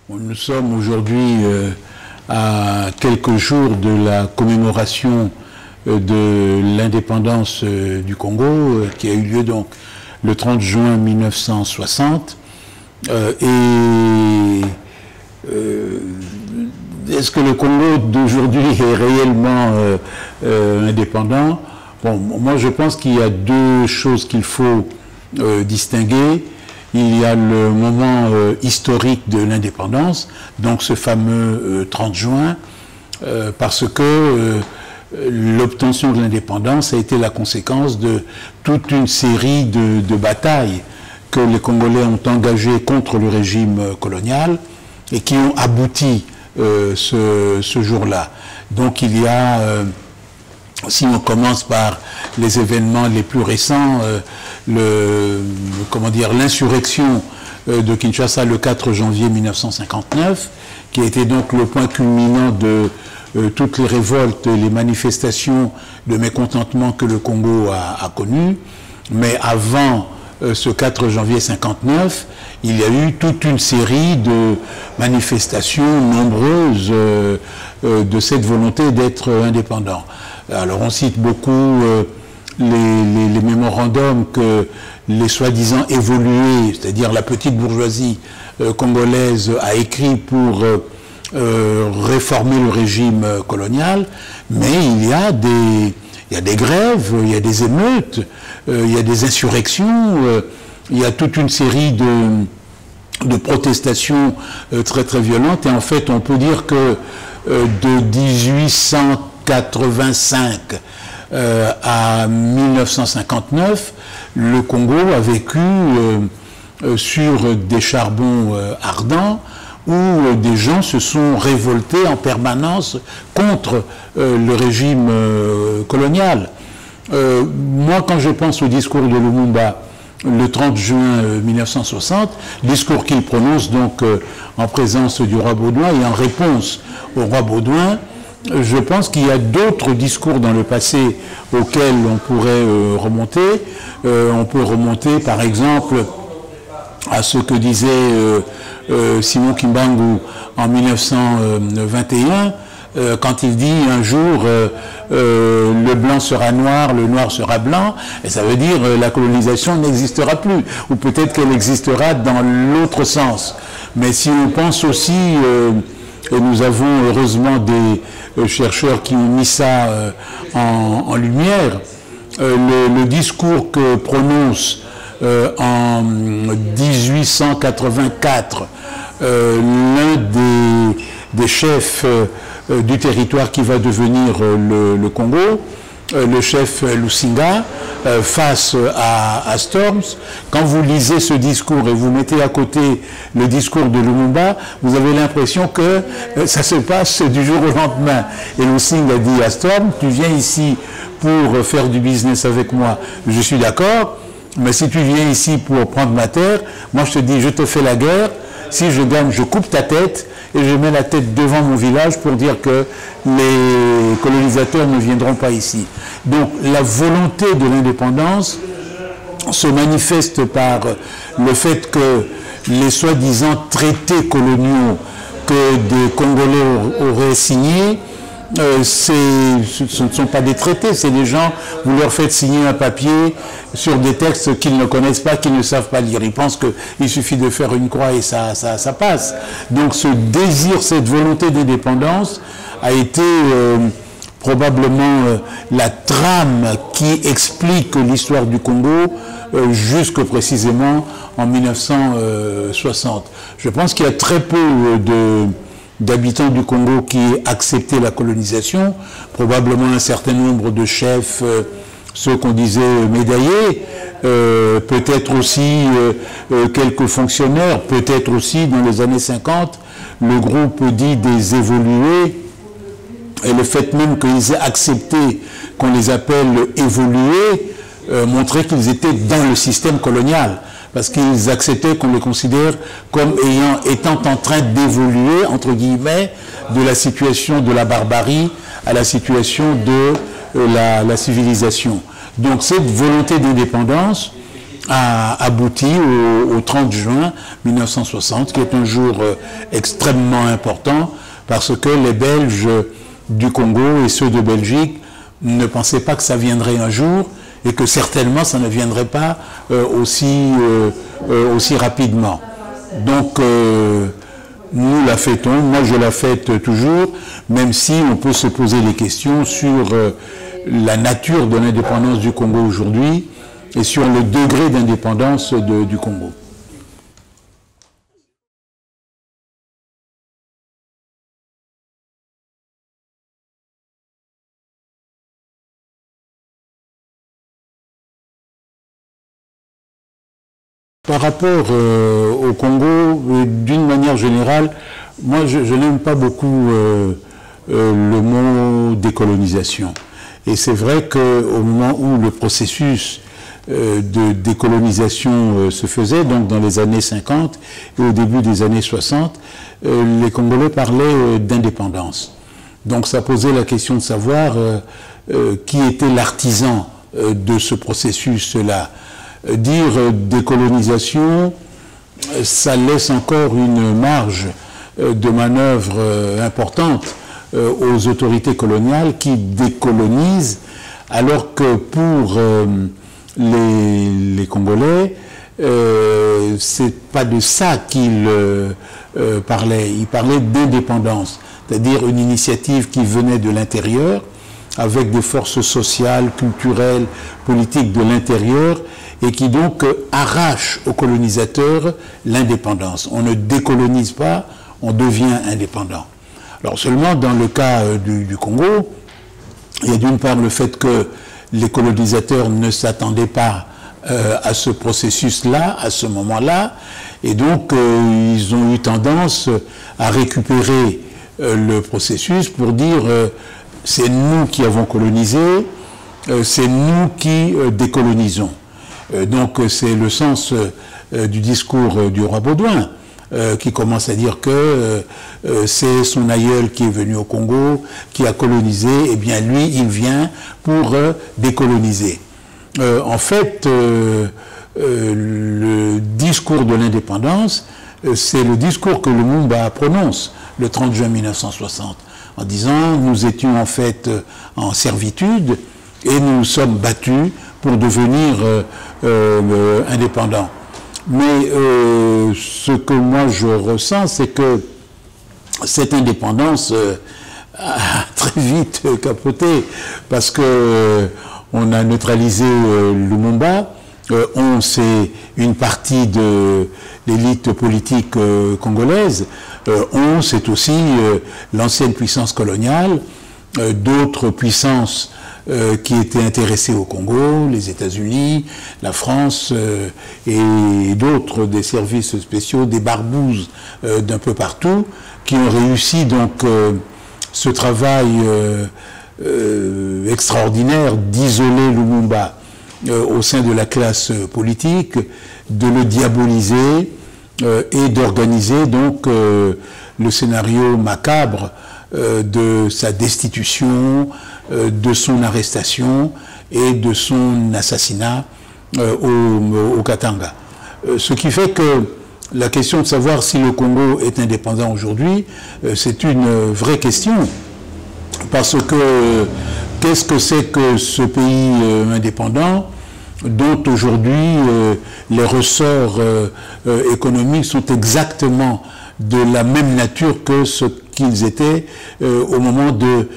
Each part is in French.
Nous sommes aujourd'hui à quelques jours de la commémoration de l'indépendance du Congo, qui a eu lieu donc le 30 juin 1960. Est-ce que le Congo d'aujourd'hui est réellement indépendant? Bon, moi je pense qu'il y a deux choses qu'il faut distinguer. Il y a le moment historique de l'indépendance, donc ce fameux 30 juin, parce que l'obtention de l'indépendance a été la conséquence de toute une série de batailles que les Congolais ont engagées contre le régime colonial et qui ont abouti ce jour-là. Donc il y a, si on commence par les événements les plus récents, l'insurrection de Kinshasa le 4 janvier 1959, qui a été donc le point culminant de toutes les révoltes et les manifestations de mécontentement que le Congo a connues. Mais avant ce 4 janvier 59, il y a eu toute une série de manifestations nombreuses de cette volonté d'être indépendant. Alors on cite beaucoup les mémorandums que les soi-disant évolués, c'est-à-dire la petite bourgeoisie congolaise a écrit pour réformer le régime colonial, mais il y a des grèves, il y a des émeutes, il y a des insurrections, il y a toute une série de protestations très très violentes, et en fait on peut dire que de 1885 à 1959, le Congo a vécu sur des charbons ardents, où des gens se sont révoltés en permanence contre le régime colonial. Moi, quand je pense au discours de Lumumba le 30 juin 1960, discours qu'il prononce donc en présence du roi Baudouin et en réponse au roi Baudouin, je pense qu'il y a d'autres discours dans le passé auxquels on pourrait remonter. On peut remonter par exemple à ce que disait Simon Kimbangu en 1921, quand il dit un jour le blanc sera noir, le noir sera blanc, et ça veut dire la colonisation n'existera plus, ou peut-être qu'elle existera dans l'autre sens. Mais si on pense aussi, et nous avons heureusement des chercheurs qui ont mis ça en lumière, le discours que prononce en 1884 l'un des chefs du territoire qui va devenir le Congo, le chef Lusinga, face à Storms. Quand vous lisez ce discours et vous mettez à côté le discours de Lumumba, vous avez l'impression que ça se passe du jour au lendemain. Et Lusinga dit à Storms, tu viens ici pour faire du business avec moi, je suis d'accord, mais si tu viens ici pour prendre ma terre, moi je te dis, je te fais la guerre, si je gagne, je coupe ta tête, et je mets la tête devant mon village pour dire que les colonisateurs ne viendront pas ici. Donc la volonté de l'indépendance se manifeste par le fait que les soi-disant traités coloniaux que des Congolais auraient signés, ce ne sont pas des traités, c'est des gens, vous leur faites signer un papier sur des textes qu'ils ne connaissent pas, qu'ils ne savent pas lire. Ils pensent qu'il suffit de faire une croix et ça passe. Donc ce désir, cette volonté d'indépendance a été probablement la trame qui explique l'histoire du Congo jusque précisément en 1960. Je pense qu'il y a très peu d'habitants du Congo qui aient accepté la colonisation, probablement un certain nombre de chefs, ceux qu'on disait médaillés, peut-être aussi quelques fonctionnaires, peut-être aussi dans les années 50, le groupe dit des évolués, et le fait même qu'ils aient accepté qu'on les appelle évolués, montrait qu'ils étaient dans le système colonial, parce qu'ils acceptaient qu'on les considère comme étant en train d'évoluer, entre guillemets, de la situation de la barbarie à la situation de la civilisation. Donc cette volonté d'indépendance a abouti au 30 juin 1960, qui est un jour extrêmement important, parce que les Belges du Congo et ceux de Belgique ne pensaient pas que ça viendrait un jour, et que certainement ça ne viendrait pas aussi rapidement. Donc nous la fêtons, moi je la fête toujours, même si on peut se poser des questions sur la nature de l'indépendance du Congo aujourd'hui et sur le degré d'indépendance du Congo. Par rapport au Congo, d'une manière générale, moi je n'aime pas beaucoup le mot décolonisation. Et c'est vrai qu'au moment où le processus de décolonisation se faisait, donc dans les années 50 et au début des années 60, les Congolais parlaient d'indépendance. Donc ça posait la question de savoir qui était l'artisan de ce processus-là. Dire décolonisation, ça laisse encore une marge de manœuvre importante aux autorités coloniales qui décolonisent, alors que pour les Congolais, c'est pas de ça qu'ils parlaient. Ils parlaient d'indépendance, c'est-à-dire une initiative qui venait de l'intérieur, avec des forces sociales, culturelles, politiques de l'intérieur, et qui donc arrache aux colonisateurs l'indépendance. On ne décolonise pas, on devient indépendant. Alors seulement dans le cas du Congo, il y a d'une part le fait que les colonisateurs ne s'attendaient pas à ce processus-là, à ce moment-là, et donc ils ont eu tendance à récupérer le processus pour dire c'est nous qui avons colonisé, c'est nous qui décolonisons. Donc c'est le sens du discours du roi Baudouin qui commence à dire que c'est son aïeul qui est venu au Congo, qui a colonisé, et bien lui il vient pour décoloniser. En fait, le discours de l'indépendance, c'est le discours que Lumumba prononce le 30 juin 1960, en disant nous étions en fait en servitude et nous nous sommes battus pour devenir indépendants. Mais ce que moi je ressens, c'est que cette indépendance a très vite capoté, parce que on a neutralisé Lumumba, on c'est une partie de l'élite politique congolaise, on c'est aussi l'ancienne puissance coloniale, d'autres puissances qui étaient intéressés au Congo, les États-Unis, la France et d'autres, des services spéciaux, des barbouzes d'un peu partout, qui ont réussi donc ce travail extraordinaire d'isoler Lumumba au sein de la classe politique, de le diaboliser et d'organiser donc le scénario macabre de sa destitution, de son arrestation et de son assassinat au Katanga. Ce qui fait que la question de savoir si le Congo est indépendant aujourd'hui, c'est une vraie question, parce que qu'est-ce que c'est que ce pays indépendant dont aujourd'hui les ressorts économiques sont exactement de la même nature que ce qu'ils étaient au moment de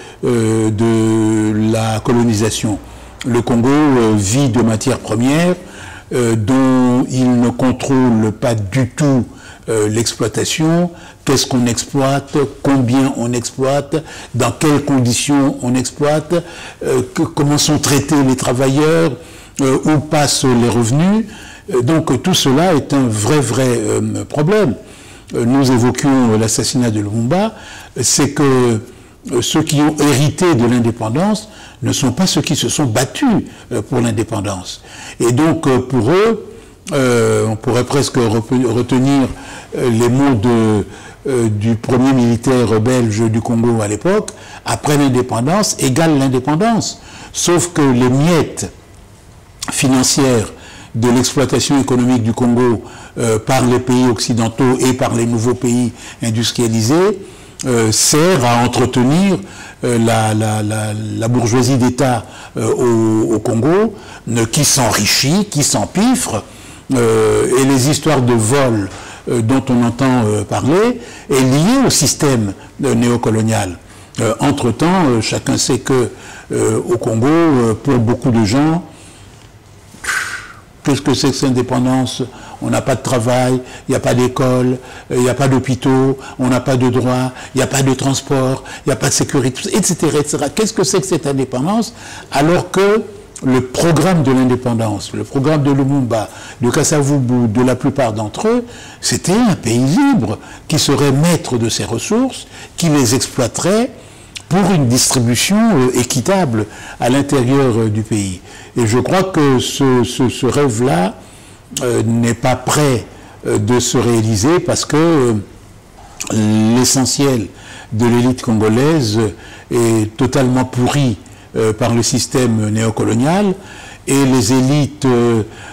la colonisation. Le Congo vit de matières premières dont il ne contrôle pas du tout l'exploitation. Qu'est-ce qu'on exploite, combien on exploite, dans quelles conditions on exploite, comment sont traités les travailleurs, où passent les revenus. Donc tout cela est un vrai problème. Nous évoquions l'assassinat de Lumumba, c'est que ceux qui ont hérité de l'indépendance ne sont pas ceux qui se sont battus pour l'indépendance. Et donc pour eux, on pourrait presque retenir les mots du premier militaire belge du Congo à l'époque: après l'indépendance égale l'indépendance. Sauf que les miettes financières de l'exploitation économique du Congo par les pays occidentaux et par les nouveaux pays industrialisés sert à entretenir la bourgeoisie d'État au Congo, qui s'enrichit, qui s'empiffre, et les histoires de vol dont on entend parler est liée au système néocolonial. Entre-temps, chacun sait que au Congo, pour beaucoup de gens, qu'est-ce que c'est que cette indépendance? On n'a pas de travail, il n'y a pas d'école, il n'y a pas d'hôpitaux, on n'a pas de droits, il n'y a pas de transport, il n'y a pas de sécurité, etc. etc. Qu'est-ce que c'est que cette indépendance? Alors que le programme de l'indépendance, le programme de Lumumba, de Kasavubu, de la plupart d'entre eux, c'était un pays libre qui serait maître de ses ressources, qui les exploiterait pour une distribution équitable à l'intérieur du pays. Et je crois que ce rêve-là n'est pas prêt de se réaliser parce que l'essentiel de l'élite congolaise est totalement pourri par le système néocolonial et les élites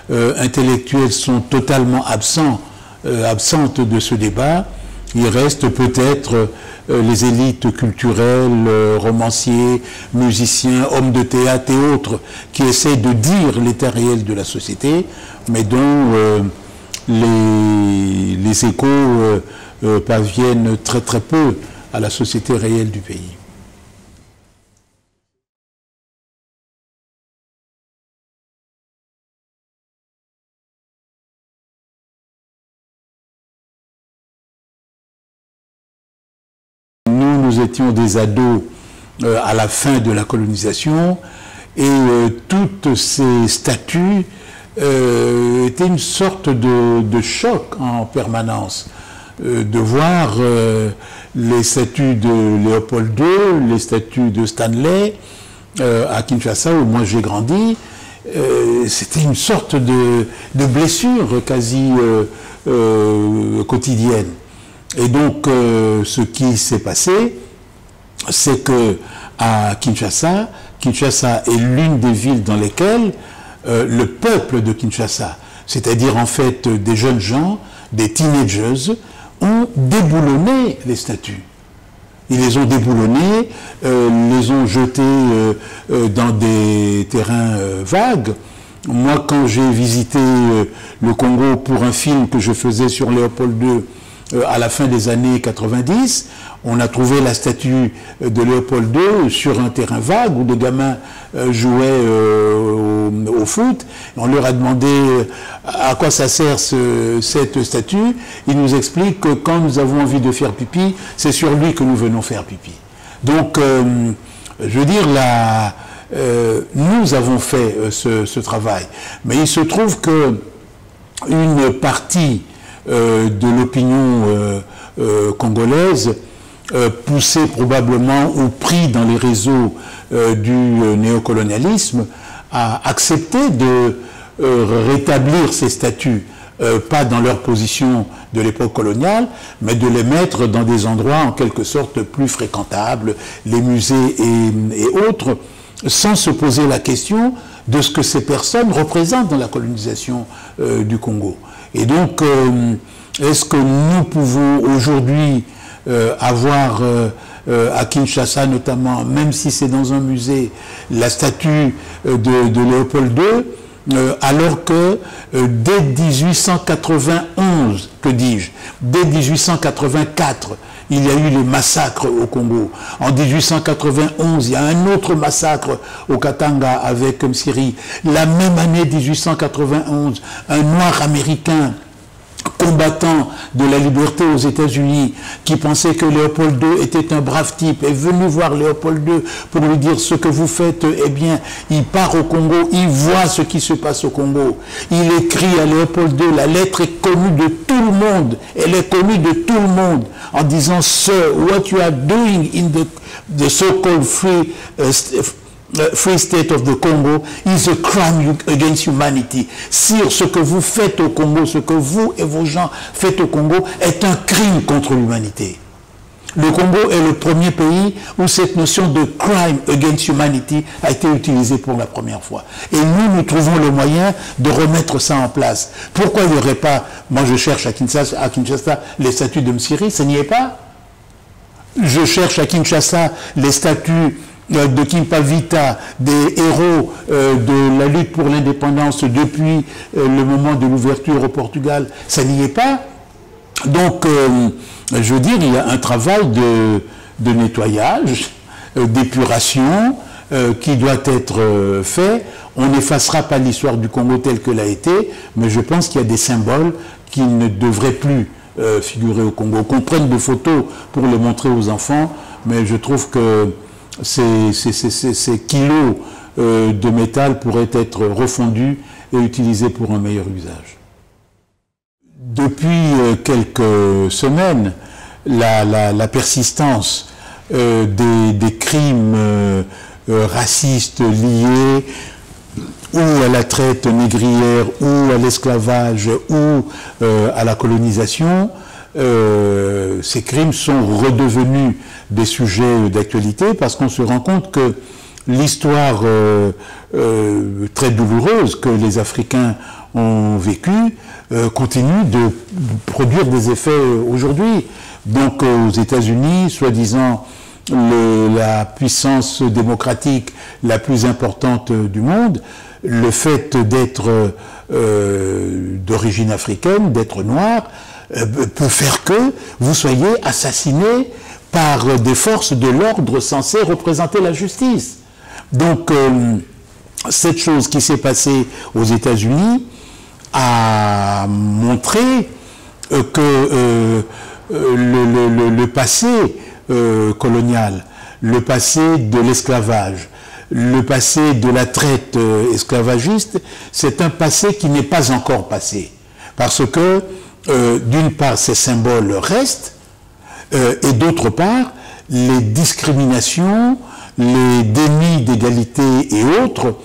intellectuelles sont totalement absentes de ce débat. Il reste peut-être les élites culturelles, romanciers, musiciens, hommes de théâtre et autres qui essaient de dire l'état réel de la société, mais dont les échos parviennent très très peu à la société réelle du pays. Nous étions des ados à la fin de la colonisation et toutes ces statues étaient une sorte de choc en permanence. De voir les statues de Léopold II, les statues de Stanley à Kinshasa où moi j'ai grandi, c'était une sorte de blessure quasi quotidienne. Et donc, ce qui s'est passé, c'est que à Kinshasa est l'une des villes dans lesquelles le peuple de Kinshasa, c'est-à-dire en fait des jeunes gens, des teenagers, ont déboulonné les statues. Ils les ont déboulonnées, les ont jetées dans des terrains vagues. Moi, quand j'ai visité le Congo pour un film que je faisais sur Léopold II, à la fin des années 90, on a trouvé la statue de Léopold II sur un terrain vague où des gamins jouaient au foot. On leur a demandé à quoi ça sert cette statue. Ils nous expliquent que quand nous avons envie de faire pipi, c'est sur lui que nous venons faire pipi. Donc, je veux dire, nous avons fait ce travail. Mais il se trouve que une partie de l'opinion congolaise, poussée probablement ou pris dans les réseaux du néocolonialisme, a accepté de rétablir ces statues, pas dans leur position de l'époque coloniale, mais de les mettre dans des endroits en quelque sorte plus fréquentables, les musées et autres, sans se poser la question de ce que ces personnes représentent dans la colonisation du Congo. Et donc, est-ce que nous pouvons aujourd'hui avoir à Kinshasa notamment, même si c'est dans un musée, la statue de Léopold II, alors que dès 1891, que dis-je, dès 1884, il y a eu les massacres au Congo. En 1891, il y a un autre massacre au Katanga avec Msiri. La même année 1891, un noir américain combattant de la liberté aux États-Unis, qui pensait que Léopold II était un brave type, est venu voir Léopold II pour lui dire ce que vous faites, eh bien, il part au Congo, il voit ce qui se passe au Congo. Il écrit à Léopold II, la lettre est connue de tout le monde, elle est connue de tout le monde, en disant, Sir, what you are doing in the so-called free state of the Congo is a crime against humanity. Sire, ce que vous faites au Congo, ce que vous et vos gens faites au Congo est un crime contre l'humanité. Le Congo est le premier pays où cette notion de crime against humanity a été utilisée pour la première fois. Et nous trouvons le moyen de remettre ça en place. Pourquoi il n'y aurait pas, moi je cherche à Kinshasa les statues de Msiri, ça n'y est pas. Je cherche à Kinshasa les statues de Kimpavita, des héros de la lutte pour l'indépendance depuis le moment de l'ouverture au Portugal, ça n'y est pas. Donc, je veux dire, il y a un travail de nettoyage, d'épuration qui doit être fait. On n'effacera pas l'histoire du Congo telle qu'elle a été, mais je pense qu'il y a des symboles qui ne devraient plus figurer au Congo. Qu'on prenne des photos pour les montrer aux enfants, mais je trouve que ces kilos de métal pourraient être refondus et utilisés pour un meilleur usage. Depuis quelques semaines, la persistance des crimes racistes liés ou à la traite négrière, ou à l'esclavage, ou à la colonisation, ces crimes sont redevenus des sujets d'actualité parce qu'on se rend compte que l'histoire très douloureuse que les Africains ont vécue continue de produire des effets aujourd'hui. Donc aux États-Unis, soi-disant la puissance démocratique la plus importante du monde, le fait d'être d'origine africaine, d'être noir, peut faire que vous soyez assassiné par des forces de l'ordre censées représenter la justice. Donc, cette chose qui s'est passée aux États-Unis a montré que le passé colonial, le passé de l'esclavage, le passé de la traite esclavagiste, c'est un passé qui n'est pas encore passé. Parce que, d'une part, ces symboles restent, et d'autre part, les discriminations, les dénis d'égalité et autres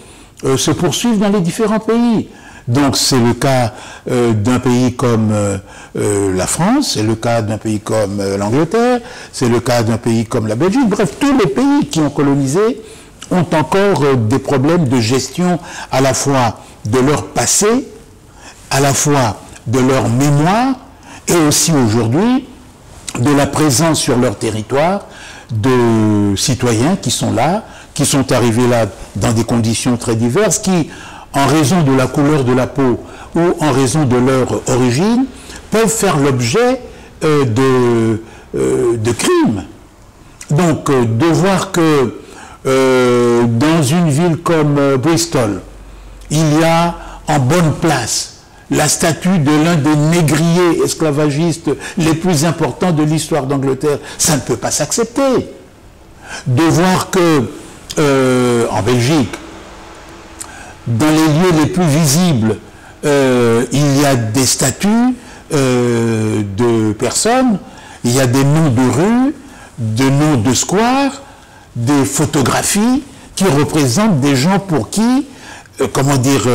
se poursuivent dans les différents pays. Donc c'est le cas d'un pays comme la France, c'est le cas d'un pays comme l'Angleterre, c'est le cas d'un pays comme la Belgique. Bref, tous les pays qui ont colonisé ont encore des problèmes de gestion à la fois de leur passé, à la fois de leur mémoire, et aussi aujourd'hui de la présence sur leur territoire de citoyens qui sont là, qui sont arrivés là dans des conditions très diverses, qui, en raison de la couleur de la peau ou en raison de leur origine, peuvent faire l'objet de crimes. Donc, de voir que dans une ville comme Bristol, il y a en bonne place la statue de l'un des négriers esclavagistes les plus importants de l'histoire d'Angleterre, ça ne peut pas s'accepter. De voir que, en Belgique, dans les lieux les plus visibles, il y a des statues de personnes, il y a des noms de rues, des noms de squares, des photographies qui représentent des gens pour qui, comment dire,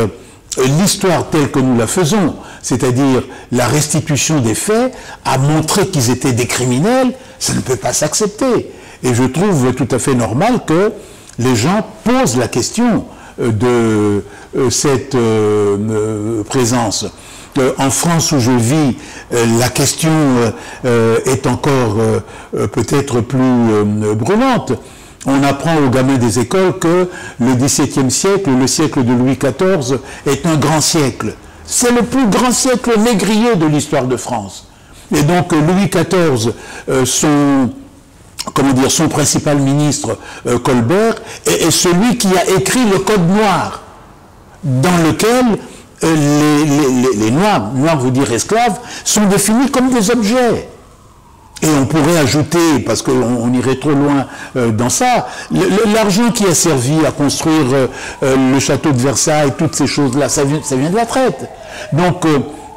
l'histoire telle que nous la faisons, c'est-à-dire la restitution des faits, a montré qu'ils étaient des criminels, ça ne peut pas s'accepter. Et je trouve tout à fait normal que les gens posent la question de cette présence. En France où je vis, la question est encore peut-être plus brûlante. On apprend aux gamins des écoles que le XVIIe siècle, le siècle de Louis XIV, est un grand siècle. C'est le plus grand siècle négrier de l'histoire de France. Et donc Louis XIV, son principal ministre, Colbert, est celui qui a écrit le Code noir, dans lequel les noirs, noirs veut dire esclaves, sont définis comme des objets. Et on pourrait ajouter, parce qu'on irait trop loin dans ça, l'argent qui a servi à construire le château de Versailles, toutes ces choses-là, ça vient de la traite. Donc,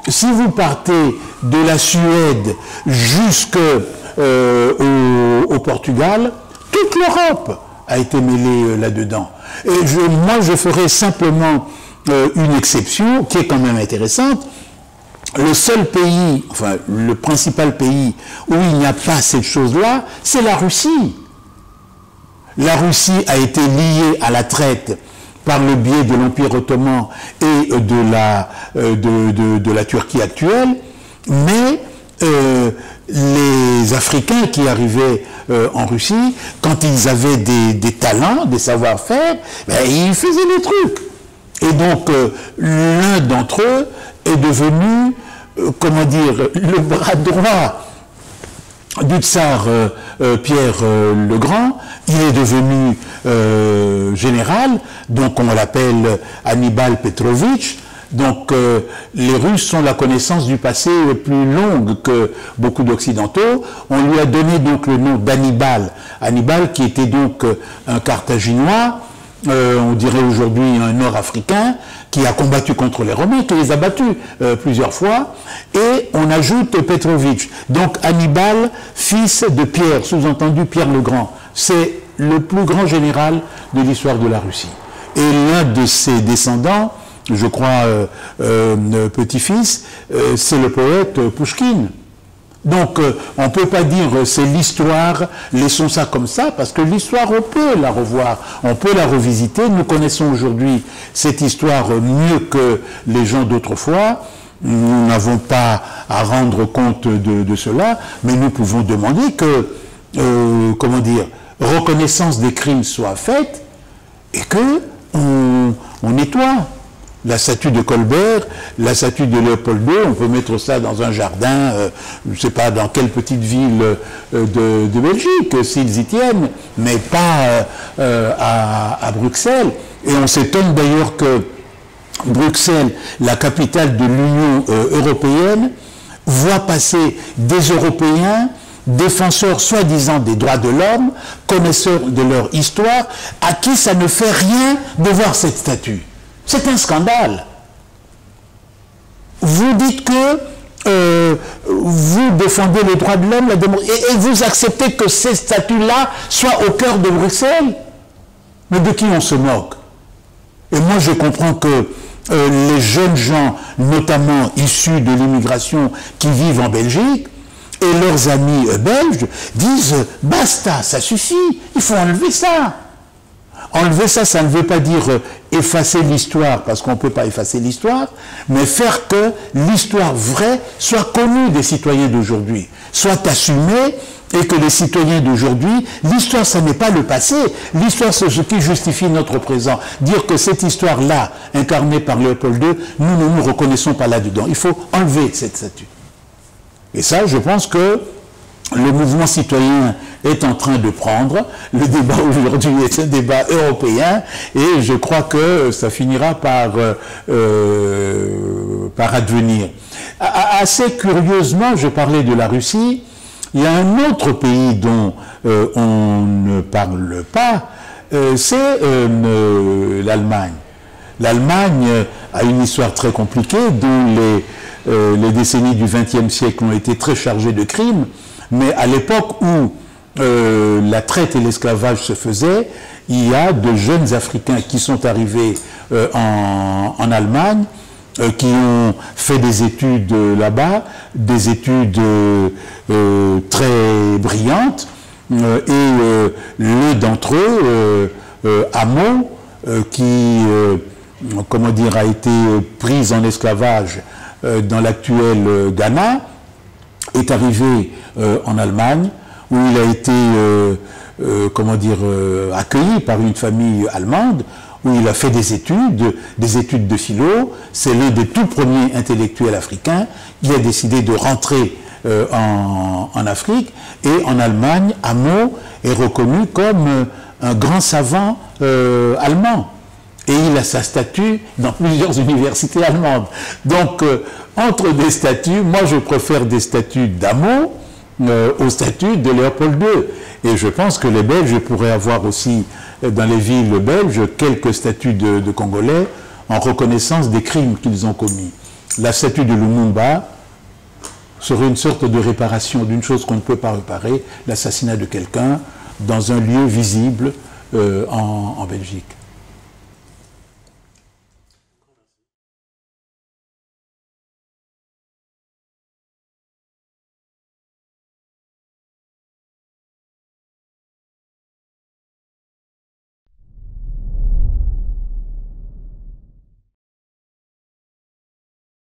si vous partez de la Suède jusqu'au Portugal, toute l'Europe a été mêlée là-dedans. Et moi, je ferai simplement une exception, qui est quand même intéressante. le seul pays, enfin le principal pays où il n'y a pas cette chose-là, c'est la Russie. La Russie a été liée à la traite par le biais de l'Empire ottoman et de la Turquie actuelle, mais les Africains qui arrivaient en Russie, quand ils avaient des talents, des savoir-faire, ben, ils faisaient des trucs. Et donc, l'un d'entre eux est devenu, comment dire, le bras droit du tsar Pierre le Grand. Il est devenu général, donc on l'appelle Hannibal Petrovitch. Donc les Russes ont la connaissance du passé plus longue que beaucoup d'Occidentaux. On lui a donné donc le nom d'Hannibal. Hannibal qui était donc un Carthaginois, on dirait aujourd'hui un Nord-Africain, qui a combattu contre les Romains, qui les a battus plusieurs fois, et on ajoute Petrovitch. Donc Hannibal, fils de Pierre, sous-entendu Pierre le Grand. C'est le plus grand général de l'histoire de la Russie. Et l'un de ses descendants, je crois petit-fils, c'est le poète Pouchkine. Donc on ne peut pas dire c'est l'histoire, laissons ça comme ça, parce que l'histoire on peut la revoir, on peut la revisiter. Nous connaissons aujourd'hui cette histoire mieux que les gens d'autrefois. Nous n'avons pas à rendre compte de cela, mais nous pouvons demander que, comment dire, reconnaissance des crimes soit faite et que on nettoie. La statue de Colbert, la statue de Léopold II, on peut mettre ça dans un jardin, je ne sais pas dans quelle petite ville de Belgique, s'ils y tiennent, mais pas à Bruxelles. Et on s'étonne d'ailleurs que Bruxelles, la capitale de l'Union européenne, voit passer des Européens, défenseurs soi-disant des droits de l'homme, connaisseurs de leur histoire, à qui ça ne fait rien de voir cette statue. C'est un scandale. Vous dites que vous défendez les droits de l'homme, et vous acceptez que ces statues-là soient au cœur de Bruxelles. Mais de qui on se moque? Et moi je comprends que les jeunes gens, notamment issus de l'immigration, qui vivent en Belgique, et leurs amis belges, disent « basta, ça suffit, il faut enlever ça ». Enlever ça, ça ne veut pas dire effacer l'histoire, parce qu'on ne peut pas effacer l'histoire, mais faire que l'histoire vraie soit connue des citoyens d'aujourd'hui, soit assumée, et que les citoyens d'aujourd'hui, l'histoire, ça n'est pas le passé, l'histoire, c'est ce qui justifie notre présent. Dire que cette histoire-là, incarnée par Léopold II, nous ne nous reconnaissons pas là-dedans. Il faut enlever cette statue. Et ça, je pense que le mouvement citoyen est en train de prendre. Le débat aujourd'hui est un débat européen et je crois que ça finira par advenir. Assez curieusement, je parlais de la Russie, il y a un autre pays dont on ne parle pas, c'est l'Allemagne. L'Allemagne a une histoire très compliquée dont les décennies du XXe siècle ont été très chargées de crimes. Mais à l'époque où la traite et l'esclavage se faisaient, il y a de jeunes Africains qui sont arrivés en Allemagne, qui ont fait des études là-bas, des études très brillantes, et l'un d'entre eux, Amo, qui comment dire, a été pris en esclavage dans l'actuel Ghana, est arrivé en Allemagne, où il a été comment dire, accueilli par une famille allemande, où il a fait des études de philo. C'est l'un des tout premiers intellectuels africains qui a décidé de rentrer en Afrique. Et en Allemagne, Amo est reconnu comme un grand savant allemand. Et il a sa statue dans plusieurs universités allemandes. Donc, entre des statues, moi je préfère des statues d'Amo aux statues de Léopold II. Et je pense que les Belges pourraient avoir aussi, dans les villes belges, quelques statues de Congolais en reconnaissance des crimes qu'ils ont commis. La statue de Lumumba serait une sorte de réparation d'une chose qu'on ne peut pas réparer, l'assassinat de quelqu'un dans un lieu visible en Belgique.